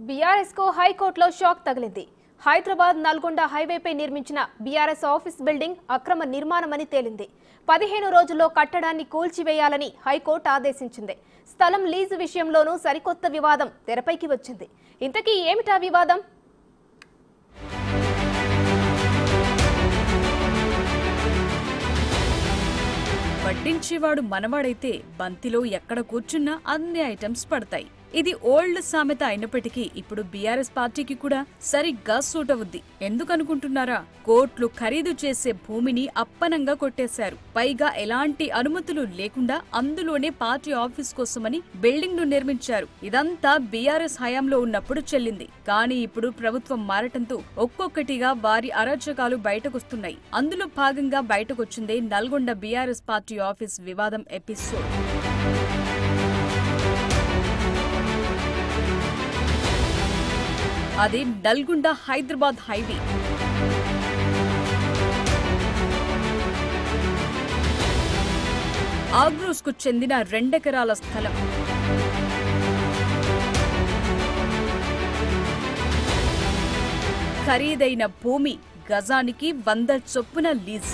BRS కు హైకోర్టులో shock తగిలింది. హైదరాబాద్ నల్గొండ హైవేపై నిర్మించిన బీఆర్ఎస్ ఆఫీస్ బిల్డింగ్ అక్రమ నిర్మాణమని తేలింది. 15 రోజుల్లో కట్టడాన్ని కూల్చివేయాలని హైకోర్టు ఆదేశించింది. స్థలం లీజు విషయంలోనూ సరికొత్త వివాదం తెరపైకి వచ్చింది. ఇంతకీ ఏమిటా వివాదం? పట్టించేవాడు మనవాడైతే బంతిలో ఎక్కడ కూర్చున్నా అన్ని ఐటమ్స్ పడతాయి. ఇది ఓల్డ్ సామెత అయినప్పటికీ ఇప్పుడు బీఆర్ఎస్ పార్టీకి కూడా సరిగ్గా సూట్ అవుద్ది. ఎందుకనుకుంటున్నారా? కోట్లు ఖరీదు చేసే భూమిని అప్పనంగా కొట్టేశారు. పైగా ఎలాంటి అనుమతులు లేకుండా అందులోనే పార్టీ ఆఫీస్ కోసమని బిల్డింగ్ ను నిర్మించారు. ఇదంతా బీఆర్ఎస్ హయాంలో ఉన్నప్పుడు చెల్లింది. కానీ ఇప్పుడు ప్రభుత్వం మారటంతో ఒక్కొక్కటిగా వారి అరాచకాలు బయటకొస్తున్నాయి. అందులో భాగంగా బయటకొచ్చిందే నల్గొండ బీఆర్ఎస్ పార్టీ ఆఫీస్ వివాదం ఎపిసోడ్. అది నల్గొండ హైదరాబాద్ హైవే. ఆగ్రోస్ కు చెందిన 2 ఎకరాల స్థలం. ఖరీదైన భూమి గజానికి 100 చొప్పున లీజ్.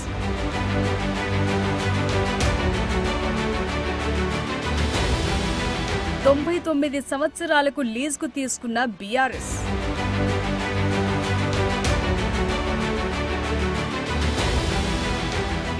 తొంభై 9 సంవత్సరాలకు లీజుకు తీసుకున్న బీఆర్ఎస్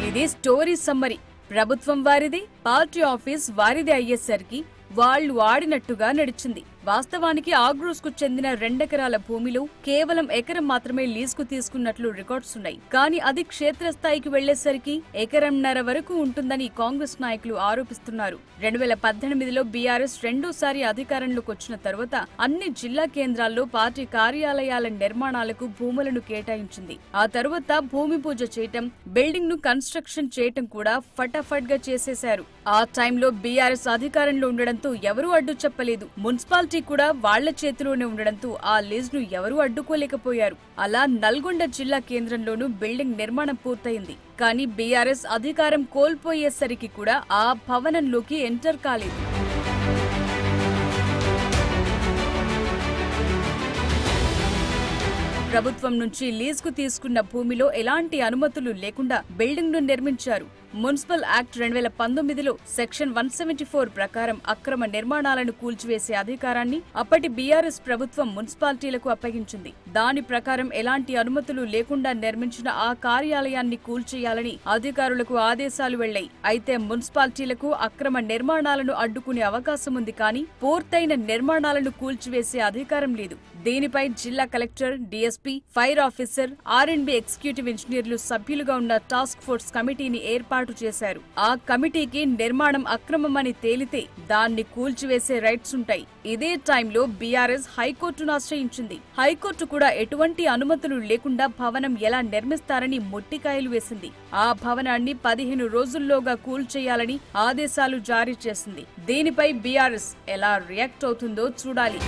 ఇది స్టోరీ సమ్మరీ. ప్రభుత్వం వారిది, పార్టీ ఆఫీస్ వారిది అయ్యేసరికి వాళ్లు ఆడినట్టుగా నడిచింది. వాస్తవానికి ఆగ్రోస్ కు చెందిన 2 ఎకరాల భూమిలో కేవలం ఎకరం మాత్రమే లీజుకు తీసుకున్నట్లు రికార్డ్స్ ఉన్నాయి. కానీ అది క్షేత్రస్థాయికి వెళ్లేసరికి ఎకరంన్నర వరకు ఉంటుందని కాంగ్రెస్ నాయకులు ఆరోపిస్తున్నారు. 2018లో బీఆర్ఎస్ రెండోసారి అధికారంలోకి వచ్చిన తర్వాత అన్ని జిల్లా కేంద్రాల్లో పార్టీ కార్యాలయాల నిర్మాణాలకు భూములను కేటాయించింది. ఆ తర్వాత భూమి పూజ చేయటం, బిల్డింగ్ ను కన్స్ట్రక్షన్ చేయటం కూడా ఫటాఫట్ గా చేసేశారు. ఆ టైంలో బీఆర్ఎస్ అధికారంలో ఉండడంతో ఎవరూ అడ్డు చెప్పలేదు. మున్సిపాలిటీ కూడా వాళ్ల చేతిలోనే ఉండడంతో ఆ లీజ్ ను ఎవరూ అడ్డుకోలేకపోయారు. అలా నల్గొండ జిల్లా కేంద్రంలోనూ బిల్డింగ్ నిర్మాణం పూర్తయింది. కానీ బీఆర్ఎస్ అధికారం కోల్పోయేసరికి కూడా ఆ భవనంలోకి ఎంటర్ కాలేదు. ప్రభుత్వం నుంచి లీజుకు తీసుకున్న భూమిలో ఎలాంటి అనుమతులు లేకుండా బిల్డింగ్ ను నిర్మించారు. మున్సిపల్ యాక్ట్ 2019లో సెక్షన్ 174 ప్రకారం అక్రమ నిర్మాణాలను కూల్చివేసే అధికారాన్ని అప్పటి బీఆర్ఎస్ ప్రభుత్వం మున్సిపాలిటీలకు అప్పగించింది. దాని ప్రకారం ఎలాంటి అనుమతులు లేకుండా నిర్మించిన ఆ కార్యాలయాన్ని కూల్చేయాలని అధికారులకు ఆదేశాలు వెళ్లాయి. అయితే మున్సిపాలిటీలకు అక్రమ నిర్మాణాలను అడ్డుకునే అవకాశం ఉంది, కానీ పూర్తయిన నిర్మాణాలను కూల్చివేసే అధికారం లేదు. దీనిపై జిల్లా collector, DSP, fire officer, R&B executive ఇంజనీర్లు సభ్యులుగా ఉన్న టాస్క్ ఫోర్స్ కమిటీని ఏర్పాటు చేశారు. ఆ కమిటీకి నిర్మాణం అక్రమమని తేలితే దాన్ని కూల్చివేసే రైట్స్ ఉంటాయి. ఇదే టైంలో బీఆర్ఎస్ హైకోర్టును ఆశ్రయించింది. హైకోర్టు కూడా ఎటువంటి అనుమతులు లేకుండా భవనం ఎలా నిర్మిస్తారని మొట్టికాయలు వేసింది. ఆ భవనాన్ని 15 రోజుల్లోగా కూల్చేయాలని ఆదేశాలు జారీ చేసింది. దీనిపై బీఆర్ఎస్ ఎలా రియాక్ట్ అవుతుందో చూడాలి.